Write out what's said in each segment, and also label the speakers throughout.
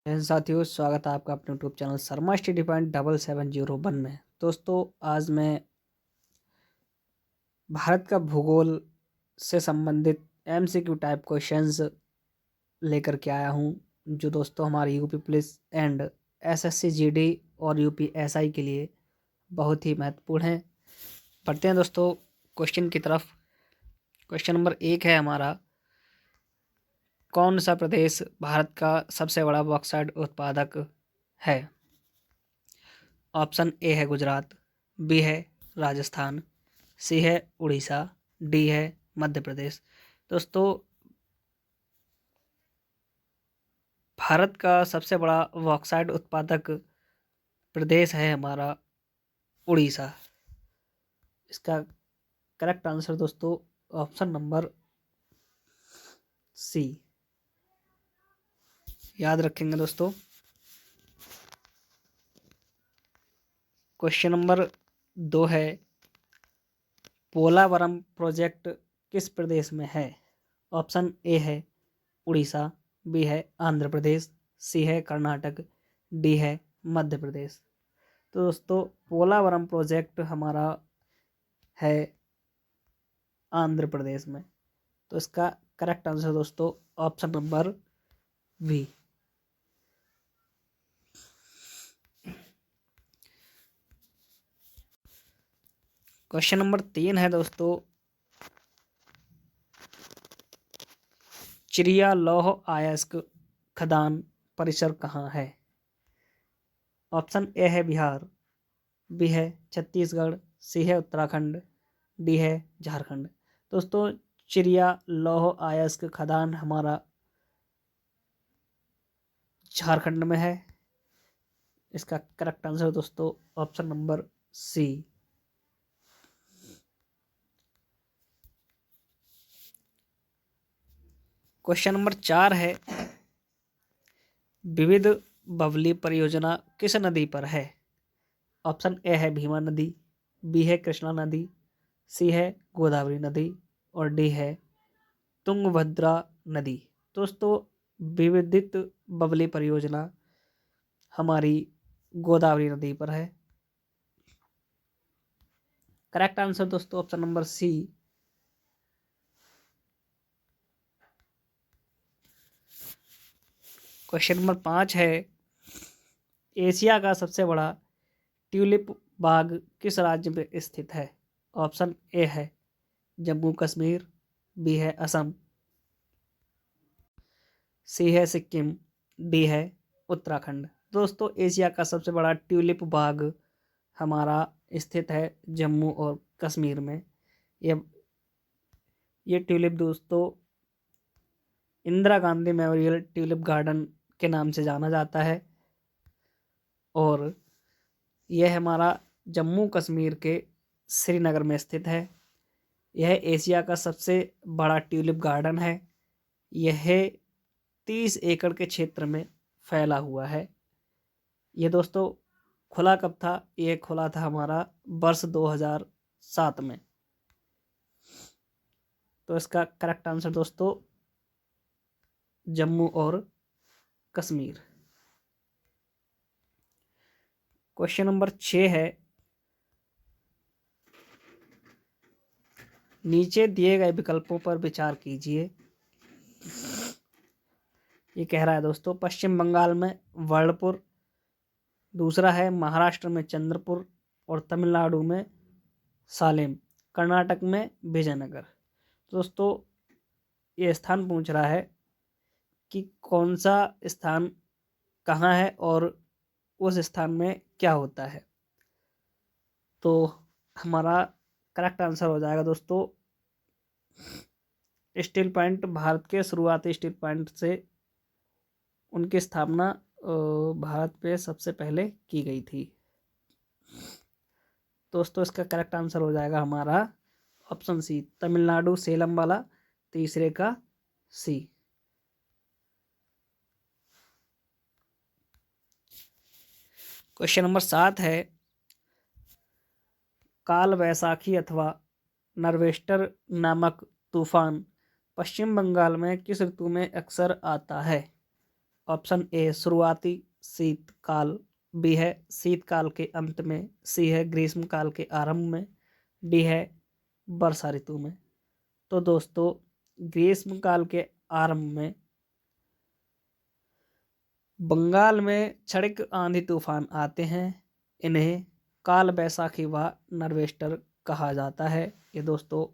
Speaker 1: साथियों, स्वागत है आपका अपने YouTube channel Sharma study point 7701 में। दोस्तों, आज मैं भारत का भूगोल से संबंधित एमसीक्यू टाइप क्वेश्चंस लेकर के आया हूं, जो दोस्तों हमारे UP police and SSC GD और यूपी एसआई के लिए बहुत ही महत्वपूर्ण है। पढ़ते हैं दोस्तों क्वेश्चन की तरफ। क्वेश्चन नंबर 1 है हमारा, कौन सा प्रदेश भारत का सबसे बड़ा बॉक्साइट उत्पादक है? ऑप्शन ए है गुजरात, बी है राजस्थान, सी है उड़ीसा, डी है मध्य प्रदेश। दोस्तों, भारत का सबसे बड़ा बॉक्साइट उत्पादक प्रदेश है हमारा उड़ीसा। इसका करेक्ट आंसर दोस्तों ऑप्शन नंबर सी। याद रखेंगे दोस्तों। क्वेश्चन नंबर 2 है, पोलावरम प्रोजेक्ट किस प्रदेश में है? ऑप्शन ए है उड़ीसा, बी है आंध्र प्रदेश, सी है कर्नाटक, डी है मध्य प्रदेश। तो दोस्तों, पोलावरम प्रोजेक्ट हमारा है आंध्र प्रदेश में। तो इसका करेक्ट आंसर दोस्तों option number B. Question number 3 है दोस्तों, चिड़िया लौह अयस्क खदान परिसर कहाँ है? ऑप्शन ए है बिहार, बी है छत्तीसगढ़, सी है उत्तराखंड, डी है झारखंड। दोस्तों, चिड़िया लौह अयस्क खदान हमारा झारखंड में है। इसका करेक्ट आंसर दोस्तों option number C. Question number 4 है, विविध बवली परियोजना किस नदी पर है? ऑप्शन ए है भीमा नदी, बी है कृष्णा नदी, सी है गोदावरी नदी और डी है तुंगभद्रा नदी। दोस्तों, विविधित बवली परियोजना हमारी गोदावरी नदी पर है। करेक्ट आंसर दोस्तों option number C. Question number 5 है, एशिया का सबसे बड़ा ट्यूलिप बाग किस राज्य में स्थित है? ऑप्शन ए है जम्मू कश्मीर, बी है असम, सी है सिक्किम, डी है उत्तराखंड। दोस्तों, एशिया का सबसे बड़ा ट्यूलिप बाग हमारा स्थित है जम्मू और कश्मीर में। ये ट्यूलिप दोस्तों Indira Gandhi memorial tulip garden के नाम से जाना जाता है और यह हमारा जम्मू कश्मीर के श्रीनगर में स्थित है। यह एशिया का सबसे बड़ा ट्यूलिप गार्डन है। यह 30 एकड़ के क्षेत्र में फैला हुआ है। यह दोस्तों खुला कब था? यह खुला था हमारा वर्ष 2007 में। तो इसका करेक्ट आंसर दोस्तों जम्मू और कश्मीर। क्वेश्चन नंबर 6 है, नीचे दिए गए विकल्पों पर विचार कीजिए। ये कह रहा है दोस्तों, पश्चिम बंगाल में वर्णपुर, दूसरा है महाराष्ट्र में चंद्रपुर और तमिलनाडु में सालेम, कर्नाटक में विजयनगर। दोस्तों, ये स्थान पूछ रहा है कि कौन सा स्थान कहाँ है और उस स्थान में क्या होता है। तो हमारा करेक्ट आंसर हो जाएगा दोस्तों स्टील प्लांट। भारत के शुरुआती स्टील प्लांट से उनकी स्थापना भारत पे सबसे पहले की गई थी। दोस्तों, इसका करेक्ट आंसर हो जाएगा हमारा ऑप्शन सी, तमिलनाडु सेलम वाला, तीसरे का सी। क्वेश्चन नंबर 7 है, काल वैसाखी अथवा नरवेस्टर नामक तूफान पश्चिम बंगाल में किस ऋतु में अक्सर आता है? ऑप्शन ए शुरुआती शीतकाल, बी है शीतकाल के अंत में, सी है ग्रीष्मकाल के आरंभ में, डी है वर्षा ऋतु में। तो दोस्तों ग्रीष्मकाल के आरंभ में बंगाल में क्षणिक आंधी तूफान आते हैं, इन्हें काल बैसाखी व नरवेस्टर कहा जाता है। ये दोस्तों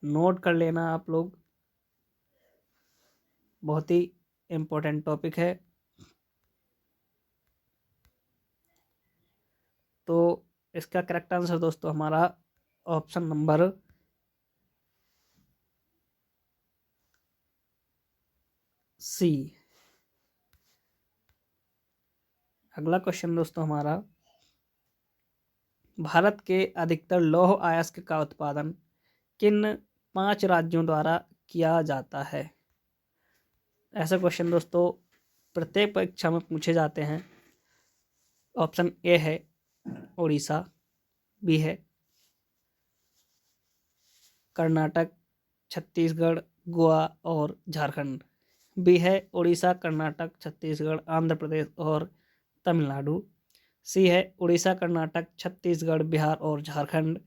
Speaker 1: नोट कर लेना आप लोग, बहुत ही इम्पोर्टेंट टॉपिक है। तो इसका करेक्ट आंसर दोस्तों हमारा ऑप्शन नंबर सी। अगला क्वेश्चन दोस्तों हमारा, भारत के अधिकतर लौह अयस्क का उत्पादन किन 5 राज्यों द्वारा किया जाता है? ऐसे क्वेश्चन दोस्तों प्रत्येक परीक्षा में पूछे जाते हैं। ऑप्शन ए है उड़ीसा, बी है कर्नाटक, छत्तीसगढ़, गोवा और झारखंड। बी है उड़ीसा, कर्नाटक, छत्तीसगढ़, आंध्र प्रदेश और तमिलनाडु। सी है उड़ीसा, कर्नाटक, छत्तीसगढ़, बिहार और झारखंड।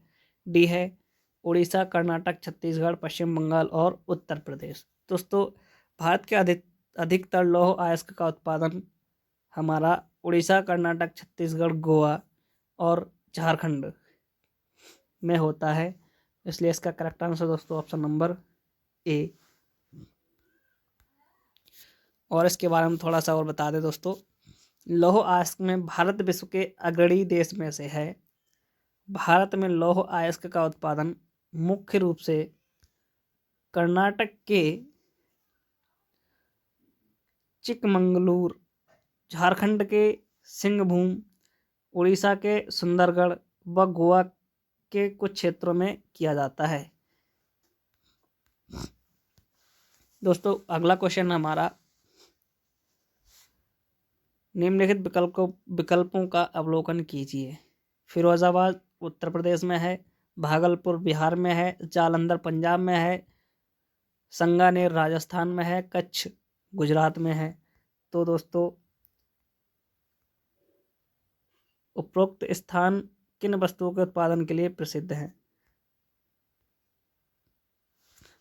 Speaker 1: डी है उड़ीसा, कर्नाटक, छत्तीसगढ़, पश्चिम बंगाल और उत्तर प्रदेश। दोस्तों भारत के अधिकतर लौह अयस्क का उत्पादन हमारा उड़ीसा, कर्नाटक, छत्तीसगढ़, गोवा और झारखंड में होता है, इसलिए इसका करेक्ट आंसर दोस्तों ऑप्शन नंबर ए। और इसके बारे में थोड़ा सा और बता दें दोस्तों, लौह अयस्क में भारत विश्व के अग्रणी देश में से है। भारत में लौह अयस्क का उत्पादन मुख्य रूप से कर्नाटक के चिकमंगलूर, झारखंड के सिंहभूम, उड़ीसा के सुंदरगढ़ व गोवा के कुछ क्षेत्रों में किया जाता है। दोस्तों अगला क्वेश्चन हमारा, निम्नलिखित विकल्पों का अवलोकन कीजिए। फिरोजाबाद उत्तर प्रदेश में है, भागलपुर बिहार में है, जालंधर पंजाब में है, संगानेर राजस्थान में है, कच्छ गुजरात में है। तो दोस्तों उपरोक्त स्थान किन वस्तुओं के उत्पादन के लिए प्रसिद्ध हैं?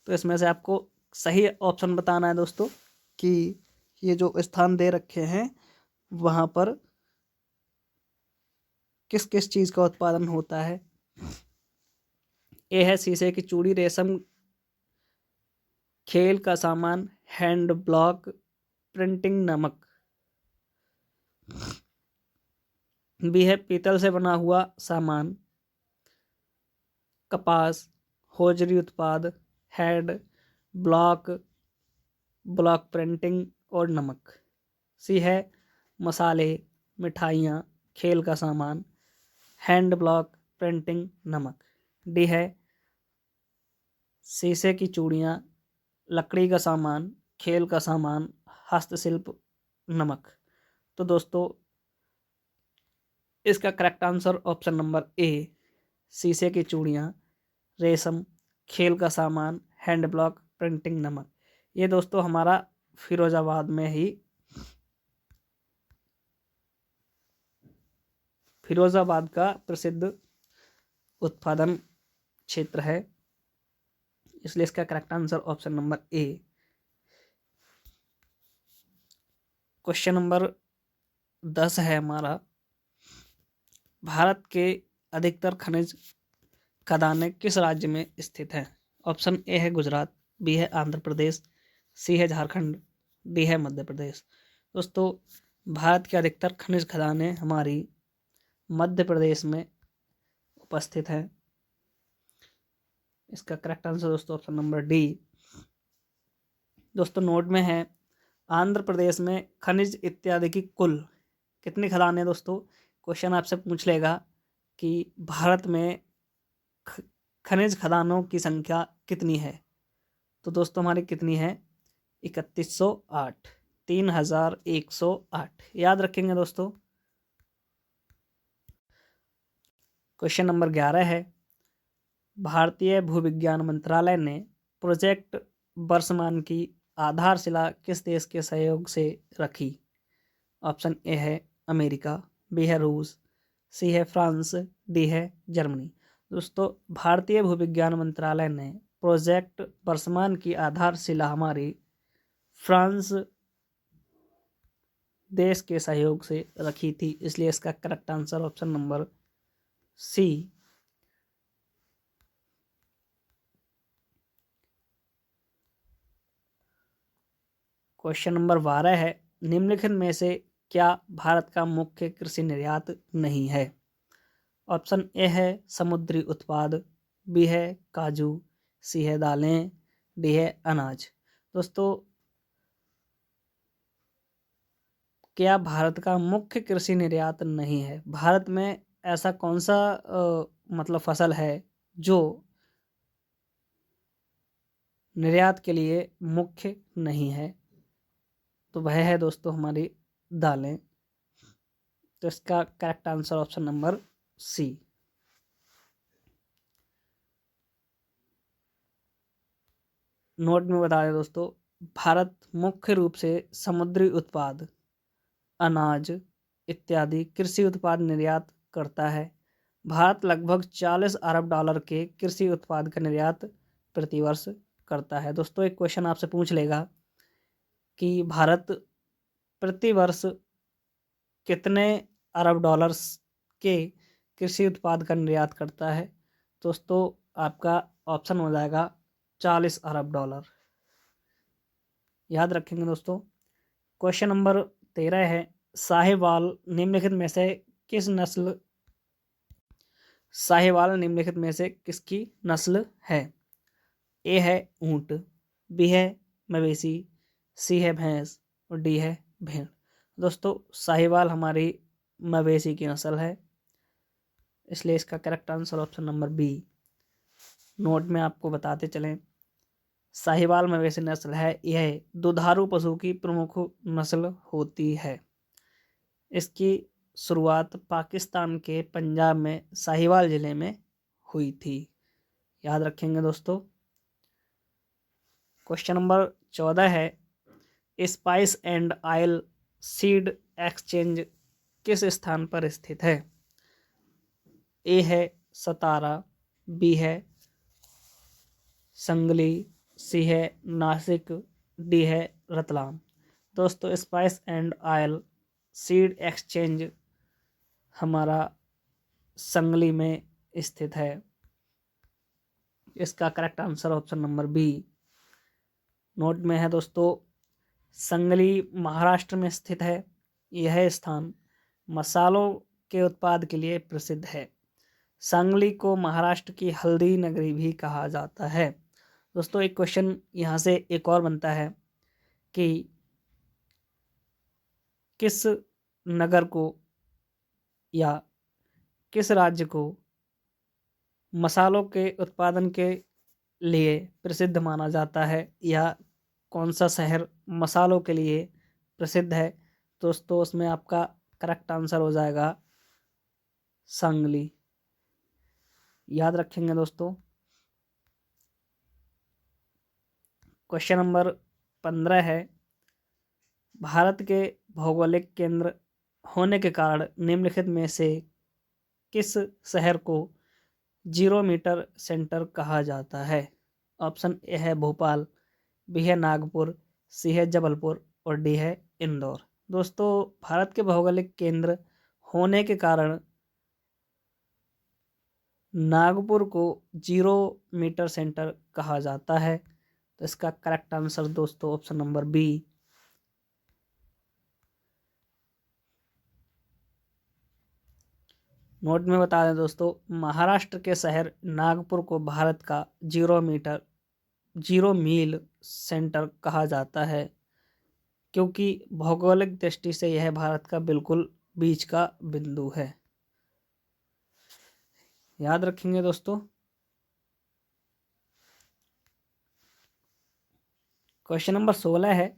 Speaker 1: तो इसमें से आपको सही ऑप्शन बताना है दोस्तों कि ये जो स्थान दे रखे हैं वहाँ पर किस किस चीज़ का उत्पादन होता है। ए है शीशे की चूड़ी, रेशम, खेल का सामान, हैंड ब्लॉक, प्रिंटिंग, नमक। बी है पीतल से बना हुआ सामान, कपास, होजरी उत्पाद, हैंड ब्लॉक, ब्लॉक प्रिंटिंग और नमक। सी है मसाले, मिठाइयाँ, खेल का सामान, हैंड ब्लॉक, प्रिंटिंग, नमक। डी है शीशे की चूड़ियाँ, लकड़ी का सामान, खेल का सामान, हस्तशिल्प, नमक। तो दोस्तों इसका correct answer option number A, शीशे की चूड़ियाँ, रेशम, खेल का सामान, हैंड ब्लॉक, प्रिंटिंग, नमक। ये दोस्तों हमारा फिरोजाबाद में ही, फिरोजाबाद का प्रसिद्ध उत्पादन क्षेत्र है, इसलिए इसका correct answer option number A. Question number 10 है हमारा, भारत के अधिकतर खनिज खदानें किस राज्य में स्थित हैं? ऑप्शन ए है गुजरात, बी है आंध्र प्रदेश, सी है झारखंड, डी है मध्य प्रदेश। दोस्तों भारत के अधिकतर खनिज खदानें हमारी मध्य प्रदेश में उपस्थित हैं, इसका करेक्ट आंसर दोस्तों ऑप्शन नंबर डी। दोस्तों नोट में है, आंध्र प्रदेश में खनिज इत्यादि की कुल कितनी खदानें? दोस्तों क्वेश्चन आपसे पूछ लेगा कि भारत में खनिज खदानों की संख्या कितनी है, तो दोस्तों हमारी कितनी है? 3108, 3108 याद रखेंगे दोस्तों। क्वेश्चन नंबर 11 है, भारतीय भूविज्ञान मंत्रालय ने प्रोजेक्ट वर्षमान की आधारशिला किस देश के सहयोग से रखी? ऑप्शन ए है अमेरिका, बी है रूस, सी है फ्रांस, डी है जर्मनी। दोस्तों, भारतीय भूविज्ञान मंत्रालय ने प्रोजेक्ट वर्षमान की आधारशिला हमारी फ्रांस देश के सहयोग से रखी थी, इसलिए इसका correct answer option number C. Question number 12 है, निम्नलिखित में से क्या भारत का मुख्य कृषि निर्यात नहीं है? ऑप्शन ए है समुद्री उत्पाद, बी है काजू, सी है दालें, डी है अनाज। दोस्तों, क्या भारत का मुख्य कृषि निर्यात नहीं है? भारत में ऐसा कौन सा मतलब फसल है जो निर्यात के लिए मुख्य नहीं है? तो वह है दोस्तों हमारी दालें। तो इसका correct answer option number C. Note में बता दें दोस्तों, भारत मुख्य रूप से समुद्री उत्पाद, अनाज इत्यादि कृषि उत्पाद निर्यात करता है। भारत लगभग 40 अरब डॉलर के कृषि उत्पाद का निर्यात प्रतिवर्ष करता है। दोस्तों, एक क्वेश्चन आपसे पूछ लेगा कि भारत प्रतिवर्ष कितने अरब डॉलर्स के कृषि उत्पाद का निर्यात करता है? दोस्तों, आपका ऑप्शन हो जाएगा 40 अरब डॉलर। याद रखेंगे दोस्तों। क्वेश्चन नंबर 13 है, साहिवाल निम्नलिखित में से किसकी नस्ल है? ए है ऊंट, बी है मवेशी, सी है भैंस और डी है भेड़। दोस्तों, साहिवाल हमारी मवेशी की नस्ल है, इसलिए इसका correct answer option number B. Note में आपको बताते चलें, साहिवाल मवेशी नस्ल है, यह दुधारू पशु की प्रमुख नस्ल होती है। इसकी शुरुआत पाकिस्तान के पंजाब में साहिवाल जिले में हुई थी। याद रखेंगे दोस्तों। क्वेश्चन नंबर 14 है, spice and oil seed exchange किस स्थान पर स्थित है? ए है सतारा, बी है संगली, सी है नासिक, डी है रतलाम। दोस्तों, spice and oil seed exchange हमारा संगली में स्थित है। इसका correct answer option number B. Note में है दोस्तों, संगली महाराष्ट्र में स्थित है। यह स्थान मसालों के उत्पाद के लिए प्रसिद्ध है। सांगली को महाराष्ट्र की हल्दी नगरी भी कहा जाता है। दोस्तों, एक क्वेश्चन यहाँ से एक और बनता है कि किस नगर को या किस राज्य को मसालों के उत्पादन के लिए प्रसिद्ध माना जाता है, या कौन सा शहर मसालों के लिए प्रसिद्ध है? दोस्तों, उसमें आपका करेक्ट आंसर हो जाएगा सांगली। याद रखेंगे दोस्तों। क्वेश्चन नंबर 15 है, भारत के भौगोलिक केंद्र होने के कारण निम्नलिखित में से किस शहर को 0 मीटर सेंटर कहा जाता है? ऑप्शन ए है भोपाल, बी है नागपुर, सी है जबलपुर और डी है इंदौर। दोस्तों, भारत के भौगोलिक केंद्र होने के कारण नागपुर को 0 मीटर सेंटर कहा जाता है। तो इसका करेक्ट आंसर दोस्तों ऑप्शन नंबर बी। नोट में बता दें दोस्तों, महाराष्ट्र के शहर नागपुर को भारत का 0 मील सेंटर कहा जाता है, क्योंकि भौगोलिक दृष्टि से यह भारत का बिल्कुल बीच का बिंदु है। याद रखेंगे दोस्तों। क्वेश्चन नंबर 16 है,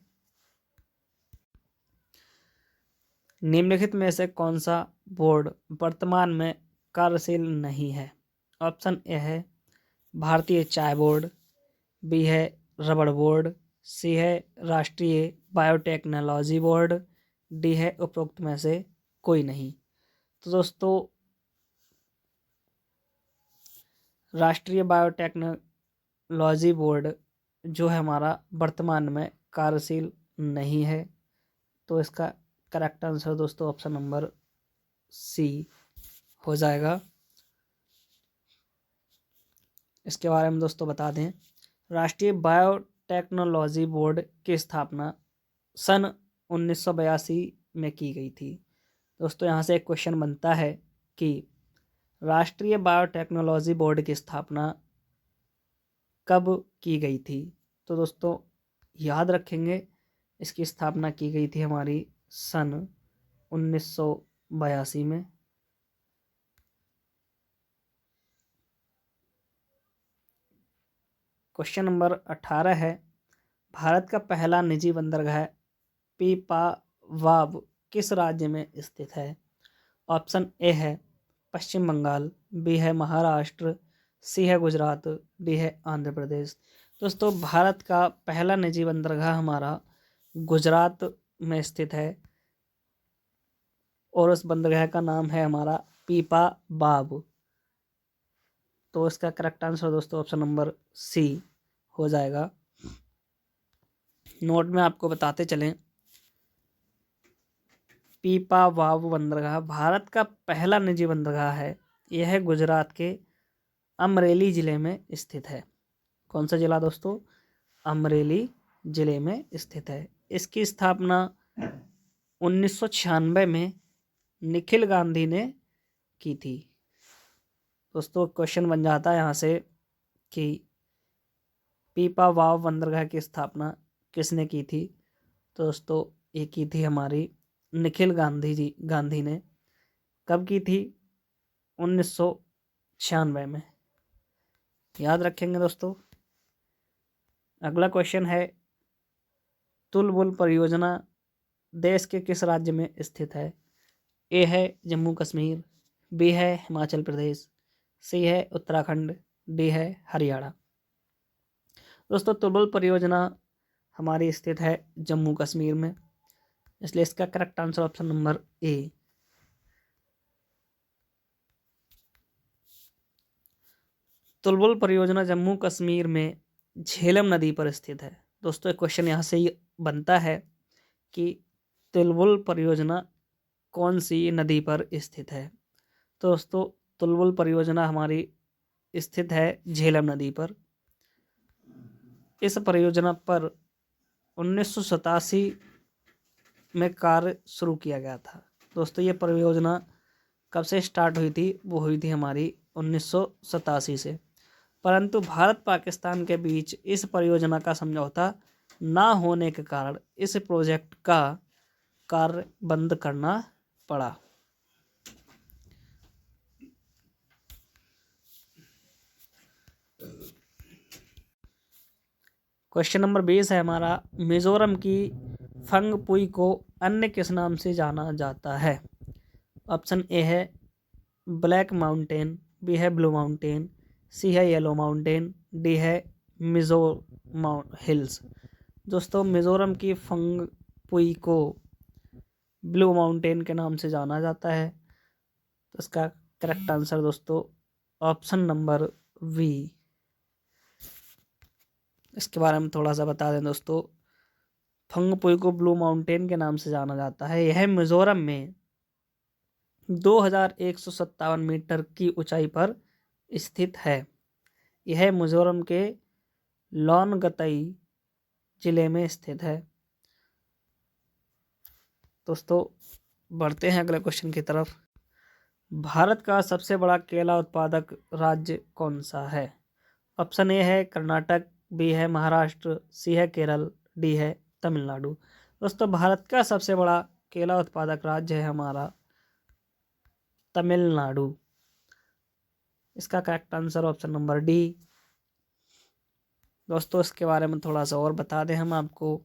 Speaker 1: निम्नलिखित में से कौन सा बोर्ड वर्तमान में कार्यशील नहीं है? ऑप्शन ए है भारतीय चाय बोर्ड, बी है रबड़ बोर्ड, सी है राष्ट्रीय बायोटेक्नोलॉजी बोर्ड, डी है उपरोक्त में से कोई नहीं। तो दोस्तों राष्ट्रीय बायोटेक्नोलॉजी बोर्ड जो है हमारा वर्तमान में कार्यशील नहीं है। तो इसका करेक्ट आंसर दोस्तों ऑप्शन नंबर सी हो जाएगा। इसके बारे में दोस्तों बता दें, राष्ट्रीय बायोटेक्नोलॉजी बोर्ड की स्थापना सन 1982 में की गई थी। दोस्तों यहाँ से एक क्वेश्चन बनता है कि राष्ट्रीय बायोटेक्नोलॉजी बोर्ड की स्थापना कब की गई थी। तो दोस्तों याद रखेंगे, इसकी स्थापना की गई थी हमारी सन 1982 में। क्वेश्चन नंबर 18 है, भारत का पहला निजी बंदरगाह पीपावाव किस राज्य में स्थित है। ऑप्शन ए है पश्चिम बंगाल, बी है महाराष्ट्र, सी है गुजरात, डी है आंध्र प्रदेश। दोस्तों भारत का पहला निजी बंदरगाह हमारा गुजरात में स्थित है और उस बंदरगाह का नाम है हमारा पीपावाव। तो इसका करेक्ट आंसर दोस्तों ऑप्शन नंबर सी हो जाएगा। नोट में आपको बताते चलें, पीपावाव बंदरगाह भारत का पहला निजी बंदरगाह है। यह गुजरात के अमरेली जिले में स्थित है। कौन सा जिला दोस्तों? अमरेली जिले में स्थित है। इसकी स्थापना 1996 में निखिल गांधी ने की थी। दोस्तों क्वेश्चन बन जाता है यहाँ से कि पीपावाव बंदरगाह की स्थापना किसने की थी। तो दोस्तों ये की थी हमारी निखिल गांधी ने। कब की थी? 1996 में। याद रखेंगे दोस्तों। अगला क्वेश्चन है, तुलबुल परियोजना देश के किस राज्य में स्थित है। ए है जम्मू कश्मीर, बी है हिमाचल प्रदेश, सी है उत्तराखंड, डी है हरियाणा। दोस्तों तुलबुल परियोजना हमारी स्थित है जम्मू कश्मीर में, इसलिए इसका correct answer option number A. Tulbul परियोजना जम्मू कश्मीर में झेलम नदी पर स्थित है। दोस्तों एक क्वेश्चन यहाँ से ये बनता है कि तुलबुल परियोजना कौन सी नदी पर स्थित है। तो दोस्तों तुलबुल परियोजना हमारी स्थित है झेलम नदी पर। इस परियोजना पर 1987 में कार्य शुरू किया गया था। दोस्तों ये परियोजना कब से स्टार्ट हुई थी? वो हुई थी हमारी 1987 से। परंतु भारत पाकिस्तान के बीच इस परियोजना का समझौता ना होने के कारण इस प्रोजेक्ट का कार्य बंद करना पड़ा। क्वेश्चन नंबर 20 है हमारा, मिजोरम की फंगपुई को अन्य किस नाम से जाना जाता है। ऑप्शन ए है ब्लैक माउंटेन, बी है ब्लू माउंटेन, सी है येलो माउंटेन, डी है मिजो हिल्स। दोस्तों मिजोरम की फंगपुई को ब्लू माउंटेन के नाम से जाना जाता है। तो इसका करेक्ट आंसर दोस्तों ऑप्शन नंबर वी। इसके बारे में थोड़ा सा बता दें दोस्तों, फंगपुई को ब्लू माउंटेन के नाम से जाना जाता है। यह मिजोरम में 2157 मीटर की ऊंचाई पर स्थित है। यह मिजोरम के लोनगतई जिले में स्थित है। दोस्तों बढ़ते हैं अगले क्वेश्चन की तरफ। भारत का सबसे बड़ा केला उत्पादक राज्य कौन सा है। ऑप्शन ए है कर्नाटक, बी है महाराष्ट्र, सी है केरल, डी है तमिलनाडु। दोस्तों भारत का सबसे बड़ा केला उत्पादक राज्य है हमारा तमिलनाडु। इसका correct answer option number D. दोस्तों इसके बारे में थोड़ा सा और बता दें हम आपको,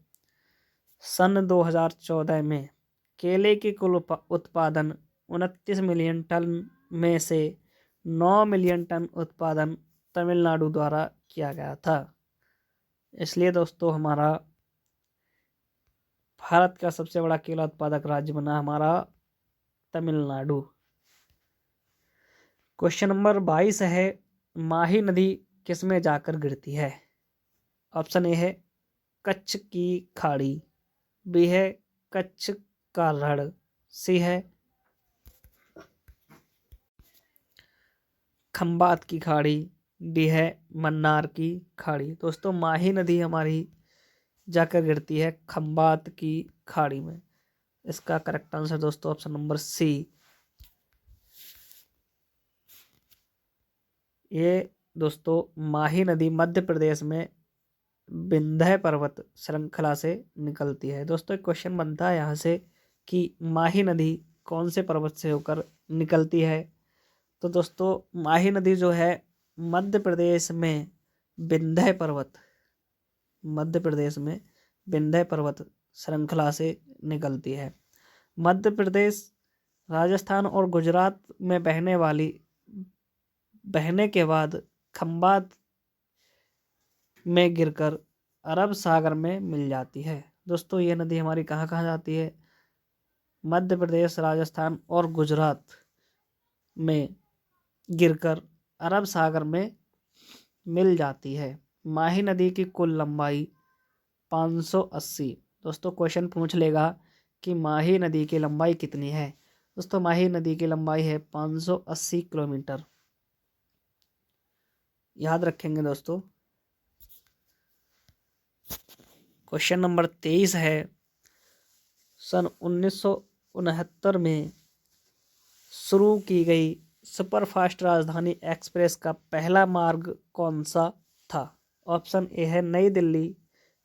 Speaker 1: सन 2014 में केले की कुल उत्पादन 29 मिलियन टन में से 9 मिलियन टन उत्पादन तमिलनाडु द्वारा किया गया था। इसलिए दोस्तों हमारा भारत का सबसे बड़ा केला उत्पादक राज्य बना हमारा तमिलनाडु। क्वेश्चन नंबर 22 है, माही नदी किसमें जाकर गिरती है? ऑप्शन ए है कच्छ की खाड़ी, बी है कच्छ का रण, सी है खंबात की खाड़ी, डी है मन्नार की खाड़ी। दोस्तों माही नदी हमारी जाकर गिरती है खंबात की खाड़ी में। इसका करेक्ट आंसर दोस्तों ऑप्शन नंबर सी। ये दोस्तों माही नदी मध्य प्रदेश में विंध्य पर्वत श्रृंखला से निकलती है। दोस्तों एक क्वेश्चन बनता है यहाँ से कि माही नदी कौन से पर्वत से होकर निकलती है? तो दोस्तों माही नदी जो है मध्य प्रदेश में विंध्य पर्वत, मध्य प्रदेश में विंध्य पर्वत श्रृंखला से निकलती है। मध्य प्रदेश, राजस्थान और गुजरात में बहने के बाद खंबात में गिरकर अरब सागर में मिल जाती है। दोस्तों ये नदी हमारी कहाँ कहाँ जाती है? मध्य प्रदेश, राजस्थान और गुजरात में गिरकर अरब सागर में मिल जाती है। माही नदी की कुल लंबाई 580। दोस्तों क्वेश्चन पूछ लेगा कि माही नदी की लंबाई कितनी है? दोस्तों माही नदी की लंबाई है 580 किलोमीटर। याद रखेंगे दोस्तों। क्वेश्चन नंबर 23 है, सन 1969 में शुरू की गई सुपरफास्ट राजधानी एक्सप्रेस का पहला मार्ग कौन सा था? ऑप्शन ए है नई दिल्ली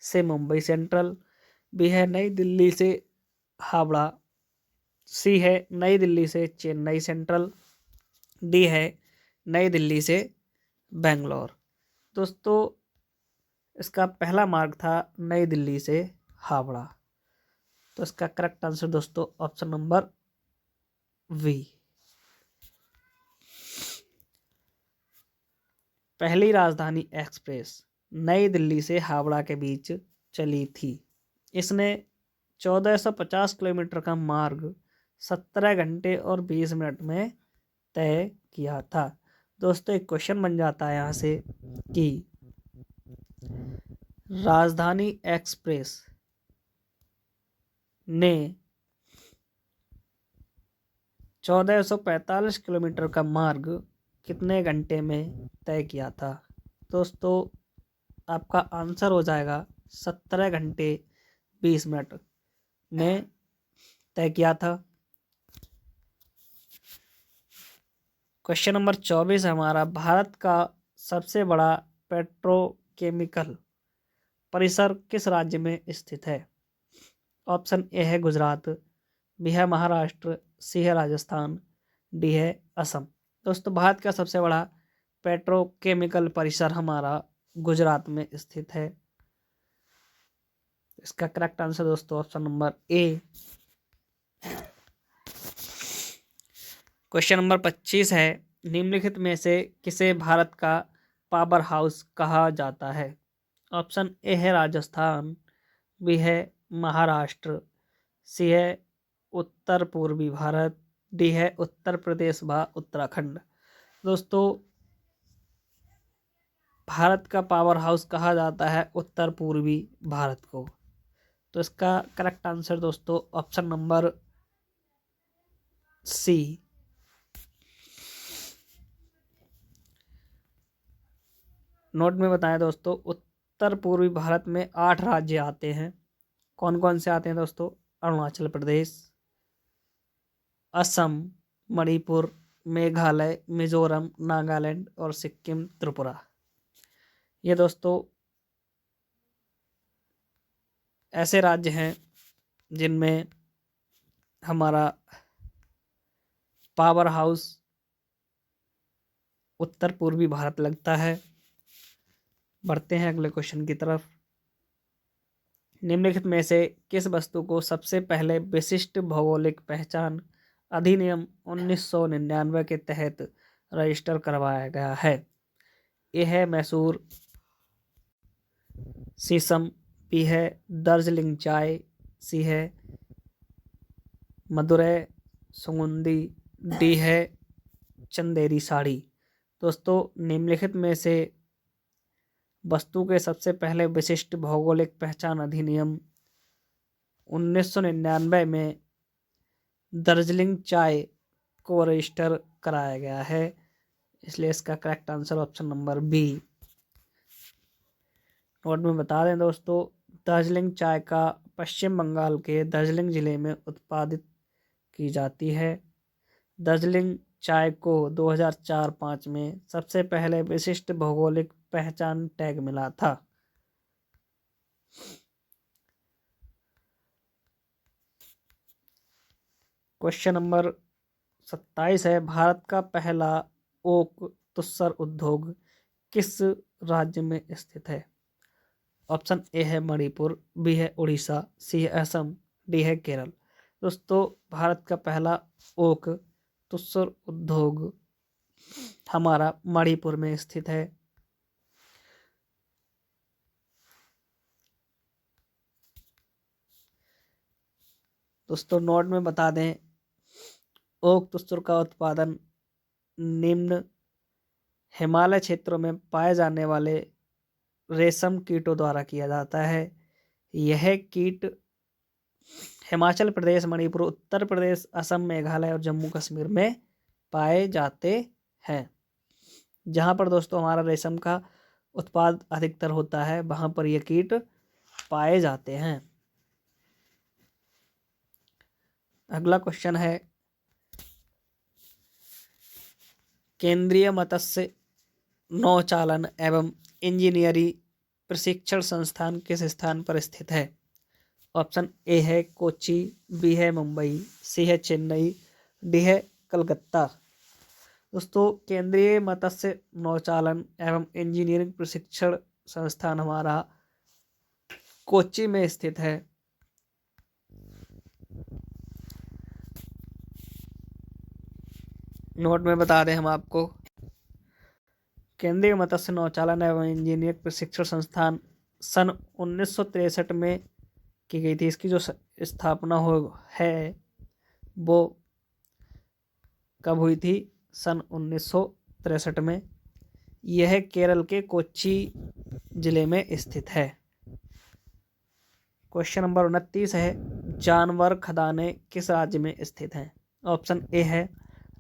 Speaker 1: से मुंबई सेंट्रल, बी है नई दिल्ली से हावड़ा, सी है नई दिल्ली से चेन्नई सेंट्रल, डी है नई दिल्ली से बेंगलोर। दोस्तों इसका पहला मार्ग था नई दिल्ली से हावड़ा। तो इसका करेक्ट आंसर दोस्तों ऑप्शन नंबर वी। पहली राजधानी एक्सप्रेस नई दिल्ली से हावड़ा के बीच चली थी। इसने 1450 किलोमीटर का मार्ग 17 घंटे और 20 मिनट में तय किया था। दोस्तों एक क्वेश्चन बन जाता है यहाँ से कि राजधानी एक्सप्रेस ने 1445 किलोमीटर का मार्ग कितने घंटे में तय किया था? दोस्तों आपका आंसर हो जाएगा 17 घंटे 20 मिनट में तय किया था। क्वेश्चन नंबर 24 है हमारा, भारत का सबसे बड़ा पेट्रोकेमिकल परिसर किस राज्य में स्थित है? ऑप्शन ए है गुजरात, बी है महाराष्ट्र, सी है राजस्थान, डी है असम। दोस्तों भारत का सबसे बड़ा पेट्रोकेमिकल परिसर हमारा गुजरात में स्थित है। इसका करेक्ट आंसर दोस्तों option number A. Question number 25 है, निम्नलिखित में से किसे भारत का पावर हाउस कहा जाता है? ऑप्शन ए है राजस्थान, बी है महाराष्ट्र, सी है उत्तर पूर्वी भारत, डी है उत्तर प्रदेश व उत्तराखंड। दोस्तों भारत का पावर हाउस कहा जाता है उत्तर पूर्वी भारत को। तो इसका करेक्ट आंसर दोस्तों ऑप्शन नंबर सी। नोट में बताएं दोस्तों, उत्तर पूर्वी भारत में 8 राज्य आते हैं। कौन कौन से आते हैं दोस्तों? अरुणाचल प्रदेश, असम, मणिपुर, मेघालय, मिजोरम, नागालैंड और सिक्किम, त्रिपुरा। ये दोस्तों ऐसे राज्य हैं जिनमें हमारा पावर हाउस उत्तर पूर्वी भारत लगता है। बढ़ते हैं अगले क्वेश्चन की तरफ। निम्नलिखित में से किस वस्तु को सबसे पहले विशिष्ट भौगोलिक पहचान अधिनियम 1999 के तहत रजिस्टर करवाया गया है? ए है मैसूर शीशम, बी है दार्जिलिंग चाय, सी है मदुरै सुगंधी, डी है चंदेरी साड़ी। दोस्तों निम्नलिखित में से वस्तु के सबसे पहले विशिष्ट भौगोलिक पहचान अधिनियम 1999 में दार्जिलिंग चाय को रजिस्टर कराया गया है, इसलिए इसका correct answer option number B. Note में बता दें दोस्तों, दार्जिलिंग चाय का पश्चिम बंगाल के दार्जिलिंग जिले में उत्पादित की जाती है। दार्जिलिंग चाय को 2004-05 में सबसे पहले विशिष्ट भौगोलिक पहचान टैग मिला था। क्वेश्चन नंबर 27 है, भारत का पहला ओक तुस्सर उद्योग किस राज्य में स्थित है? ऑप्शन ए है मणिपुर, बी है उड़ीसा, सी है असम, डी है केरल। दोस्तों भारत का पहला ओक तुस्सर उद्योग हमारा मणिपुर में स्थित है। दोस्तों नोट में बता दें, ओक तुस्सर का उत्पादन निम्न हिमालय क्षेत्रों में पाए जाने वाले रेशम कीटों द्वारा किया जाता है। यह कीट हिमाचल प्रदेश, मणिपुर, उत्तर प्रदेश, असम, मेघालय और जम्मू कश्मीर में पाए जाते हैं। जहाँ पर दोस्तों हमारा रेशम का उत्पाद अधिकतर होता है, वहाँ पर ये कीट पाए जाते हैं। अगला क्वेश्चन है, केंद्रीय मत्स्य नौचालन एवं इंजीनियरिंग प्रशिक्षण संस्थान किस स्थान पर स्थित है? ऑप्शन ए है कोच्चि, बी है मुंबई, सी है चेन्नई, डी है कलकत्ता। दोस्तों केंद्रीय मत्स्य नौचालन एवं इंजीनियरिंग प्रशिक्षण संस्थान हमारा कोच्चि में स्थित है। नोट में बता दें हम आपको, केंद्रीय मत्स्य नौचालन एवं इंजीनियरिंग प्रशिक्षण संस्थान सन 1963 में की गई थी। इसकी जो स्थापना है वो कब हुई थी? सन 1963 में। यह केरल के कोच्चि जिले में स्थित है। क्वेश्चन नंबर 29 है, जानवर खदानें किस राज्य में स्थित हैं? ऑप्शन ए है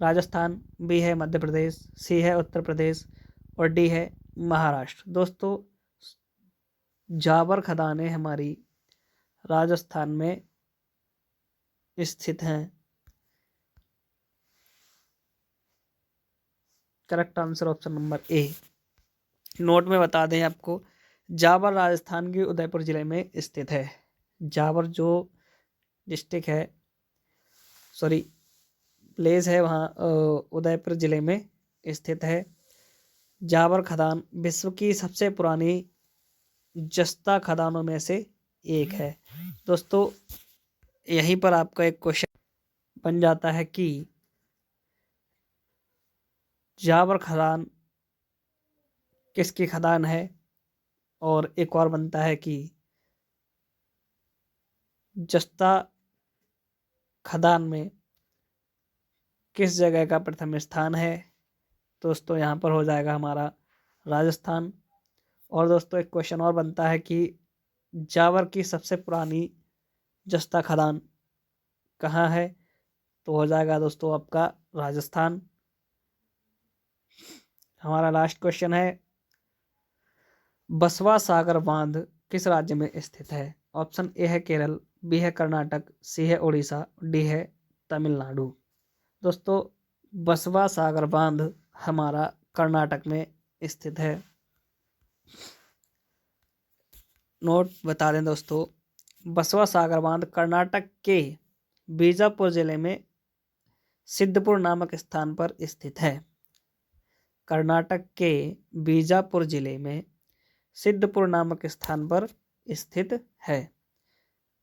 Speaker 1: राजस्थान, बी है मध्य प्रदेश, सी है उत्तर प्रदेश और डी है महाराष्ट्र। दोस्तों जावर खदानें हमारी राजस्थान में स्थित हैं। Correct answer option number A. Note में बता दें आपको, जावर राजस्थान के उदयपुर जिले में स्थित है। जावर जो डिस्ट्रिक्ट है, सॉरी प्लेस है, वहाँ उदयपुर जिले में स्थित है। जावर खदान विश्व की सबसे पुरानी जस्ता खदानों में से एक है। दोस्तों यहीं पर आपका एक क्वेश्चन बन जाता है कि जावर खदान किसकी खदान है, और एक और बनता है कि जस्ता खदान में किस जगह का प्रथम स्थान है। दोस्तों यहाँ पर हो जाएगा हमारा राजस्थान। और दोस्तों एक क्वेश्चन और बनता है कि जावर की सबसे पुरानी जस्ता खदान कहाँ है, तो हो जाएगा दोस्तों आपका राजस्थान। हमारा लास्ट क्वेश्चन है, बसवा सागर बांध किस राज्य में स्थित है? ऑप्शन ए है केरल, बी है कर्नाटक, सी है उड़ीसा, डी है तमिलनाडु। दोस्तों बसवा सागर बांध हमारा कर्नाटक में स्थित है। नोट बता दें दोस्तों, बसवा सागर बांध कर्नाटक के बीजापुर जिले में सिद्धपुर नामक स्थान पर स्थित है। कर्नाटक के बीजापुर जिले में सिद्धपुर नामक स्थान पर स्थित है।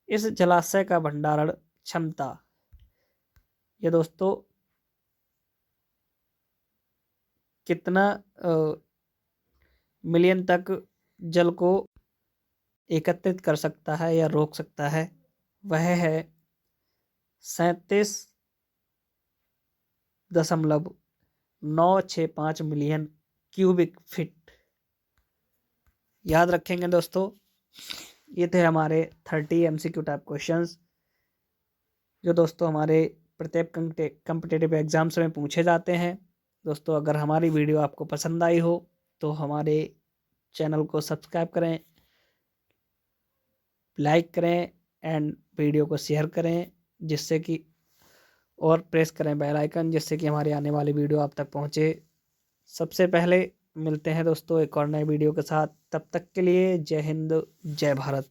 Speaker 1: इस जलाशय का भंडारण क्षमता, ये दोस्तों कितना मिलियन तक जल को एकत्रित कर सकता है या रोक सकता है, वह है 37.965 मिलियन क्यूबिक फीट। याद रखेंगे दोस्तों। ये थे हमारे 30 MCQ टाइप क्वेश्चंस जो दोस्तों हमारे प्रत्येक कॉम्पिटिटिव एग्जाम्स में पूछे जाते हैं। दोस्तों अगर हमारी वीडियो आपको पसंद आई हो तो हमारे चैनल को सब्सक्राइब करें, लाइक करें एंड वीडियो को शेयर करें जिससे कि और प्रेस करें बेल आइकन जिससे कि हमारी आने वाली वीडियो आप तक पहुंचे सबसे पहले। मिलते हैं दोस्तों एक और नए वीडियो के साथ, तब तक के लिए जय हिंद जय भारत।